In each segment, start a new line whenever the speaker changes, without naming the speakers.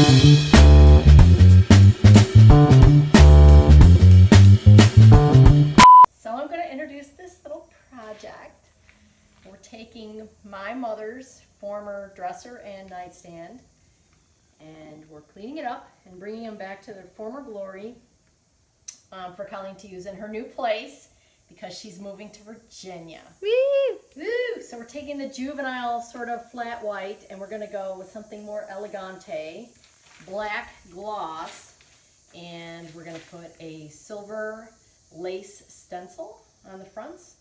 So I'm going to introduce this little project. We're taking my mother's former dresser and nightstand, and we're cleaning it up and bringing them back to their former glory for Colleen to use in her new place because she's moving to Virginia.
Woo!
Woo! So we're taking the juvenile sort of flat white and we're going to go with something more elegante, black gloss, and we're going to put a silver lace stencil on the fronts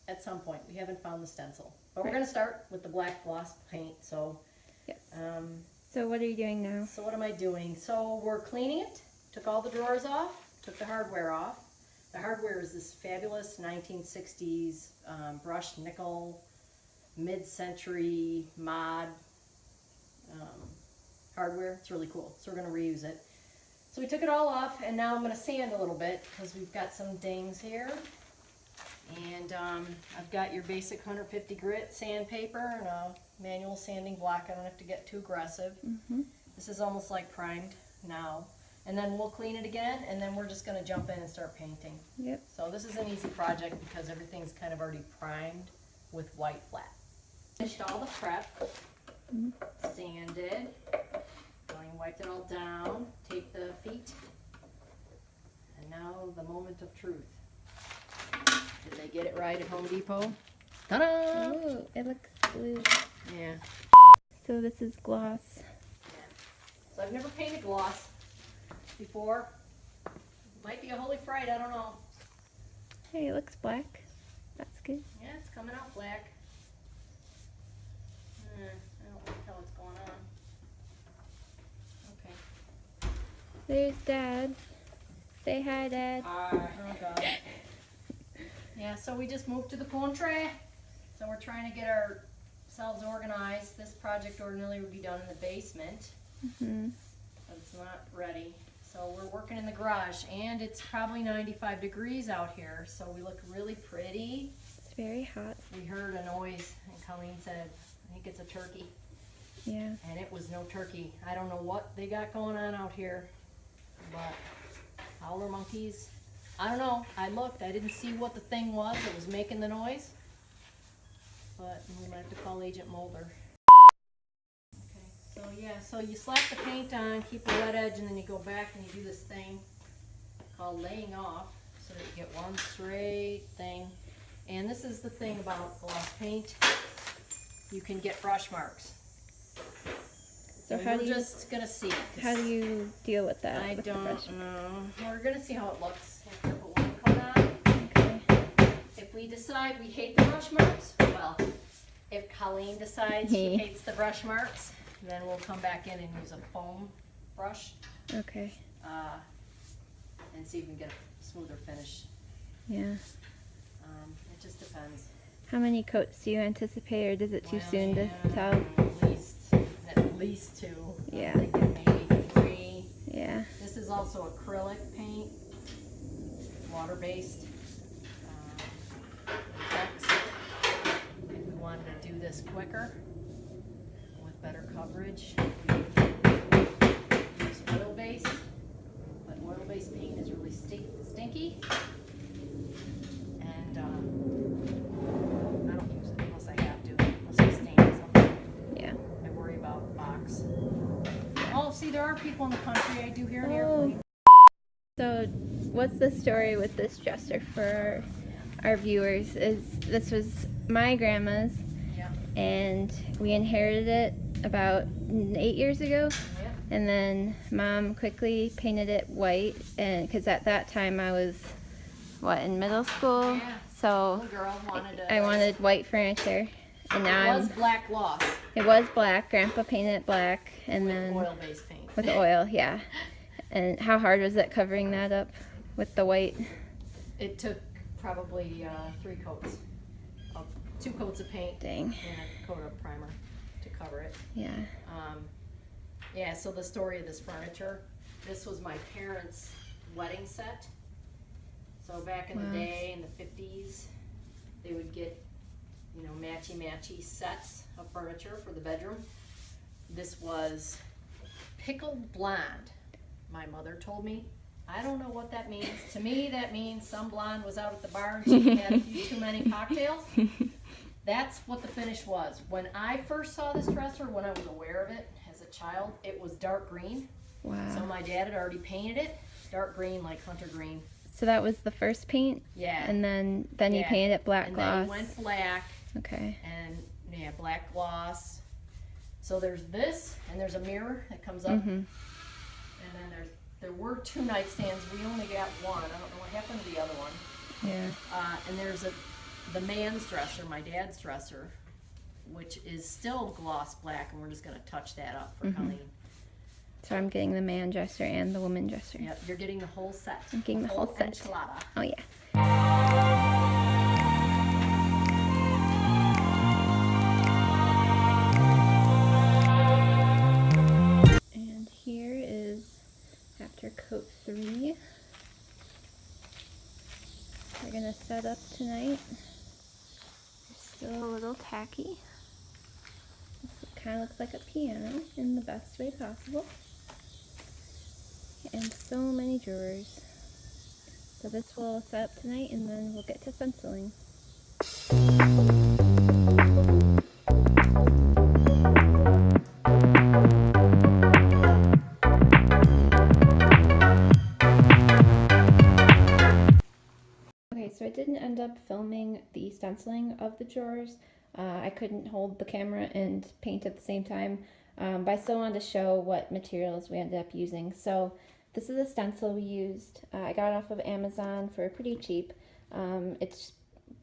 at some point. We haven't found the stencil, but we're going to start with the black gloss paint. So
Yes. So what are you doing now?
so what am I doing? So we're cleaning it, took all the drawers off, took the hardware off. The hardware is this fabulous 1960s brushed nickel, mid-century mod hardware. It's really cool, so we're going to reuse it. So we took it all off, and now I'm going to sand a little bit because we've got some dings here. And I've got your basic 150 grit sandpaper and a manual sanding block. I don't have to get too aggressive.
Mm-hmm.
This is almost like primed now. And then we'll clean it again, and then we're just going to jump in and start painting.
Yep.
So this is an easy project because everything's kind of already primed with white flat. Finished all the prep, sanded, going wiped it all down, taped the feet, and now the moment of truth. Did they get it right at Home Depot? Ta-da!
Oh, it looks blue.
Yeah.
So this is gloss.
So I've never painted gloss before. Might be a holy fright, I don't know.
Hey, it looks black. That's good.
Yeah, it's coming out black. I don't like how it's going on. Okay.
There's Dad. Say hi, Dad.
Oh God. Yeah, so we just moved to the country. So we're trying to get ourselves organized. This project ordinarily would be done in the basement,
Mm-hmm.
but it's not ready. So we're working in the garage, and it's probably 95 degrees out here, so we look really pretty.
It's very hot.
We heard a noise, and Colleen said, I think it's a turkey.
Yeah.
And it was no turkey. I don't know what they got going on out here, but howler monkeys. I don't know. I looked. I didn't see what the thing was that was making the noise, but we might have to call Agent Mulder. Okay, so yeah, so you slap the paint on, keep the wet edge, and then you go back and you do this thing called laying off so that you get one straight thing. And this is the thing about gloss paint. You can get brush marks.
So
And
how
we're
do you
just gonna see. 'Cause
how do you deal with that?
I
with the
don't
brush?
know. We're gonna see how it looks after I put one coat on.
Okay.
If we decide we hate the brush marks, well, if Colleen decides she hates the brush marks, then we'll come back in and use a foam brush
Okay.
and see if we can get a smoother finish.
Yeah.
It just depends.
How many coats do you anticipate, or is it too
Well,
soon to
yeah,
tell?
At least two.
Yeah.
I'm thinking maybe 3.
Yeah.
This is also acrylic paint, water-based. If we wanted to do this quicker with better coverage, use oil-based. But oil-based paint is really stinky, and I don't use it unless I have to, unless I stain something.
Yeah.
I worry about box. Oh, see, there are people in the country. I do hear an
Oh.
airplane.
So, what's the story with this dresser for our viewers? This was my grandma's,
Yeah.
and we inherited it about 8 years ago,
Yeah.
and then Mom quickly painted it white, and because at that time I was in middle school,
Yeah.
so
Little girl wanted to.
I wanted white furniture, and now
It was black gloss
it was black. Grandpa painted it black, and
with
then
oil-based paint.
with oil, yeah. And how hard was it covering that up with the white?
It took probably 3 coats, 2 coats of paint
Dang.
and a coat of primer to cover it.
Yeah.
Yeah, so the story of this furniture, this was my parents' wedding set. So back in
Wow.
the day, in the 50s, they would get, matchy-matchy sets of furniture for the bedroom. This was pickled blonde. My mother told me. I don't know what that means. To me, that means some blonde was out at the bar and she had a few too many cocktails. That's what the finish was. When I first saw this dresser, when I was aware of it as a child, it was dark green.
Wow.
So my dad had already painted it dark green, like hunter green.
So that was the first paint?
Yeah.
And then you
Yeah.
painted it black
And
gloss?
then he went black.
Okay.
And yeah, black gloss. So there's this, and there's a mirror that comes up.
Mm-hmm.
And then there were 2 nightstands. We only got one. I don't know what happened to the other one.
Yeah.
And there's the man's dresser, my dad's dresser, which is still gloss black, and we're just gonna touch that up for Colleen.
So I'm getting the man dresser and the woman dresser.
Yep, you're getting the whole set.
I'm getting the whole set.
Enchilada.
Oh yeah. And here is after coat 3. We're gonna set up tonight. They're still a little tacky. This kind of looks like a piano in the best way possible. And so many drawers. So this will set up tonight and then we'll get to stenciling. Okay, so I didn't end up filming the stenciling of the drawers. I couldn't hold the camera and paint at the same time, but I still wanted to show what materials we ended up using. So this is a stencil we used. I got it off of Amazon for pretty cheap. It's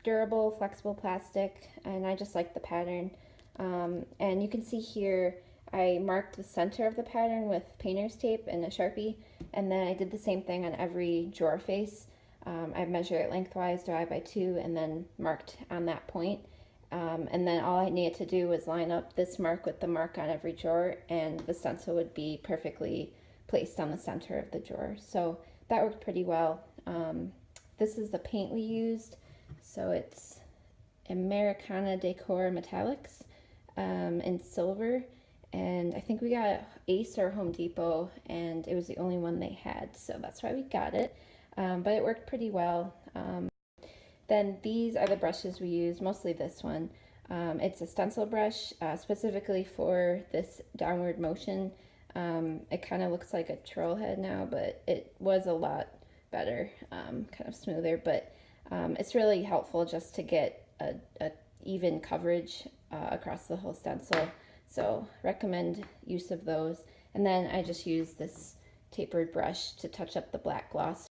durable, flexible plastic, and I just like the pattern. And you can see here, I marked the center of the pattern with painter's tape and a Sharpie, and then I did the same thing on every drawer face. I measured it lengthwise, divided by 2, and then marked on that point. And then all I needed to do was line up this mark with the mark on every drawer, and the stencil would be perfectly placed on the center of the drawer. So that worked pretty well. This is the paint we used. So it's Americana Decor Metallics in silver. And I think we got Ace or Home Depot, and it was the only one they had. So that's why we got it. But it worked pretty well. Then these are the brushes we use, mostly this one. It's a stencil brush specifically for this downward motion. It kind of looks like a trailhead now, but it was a lot better, kind of smoother. But it's really helpful just to get a even coverage across the whole stencil. So recommend use of those. And then I just use this tapered brush to touch up the black gloss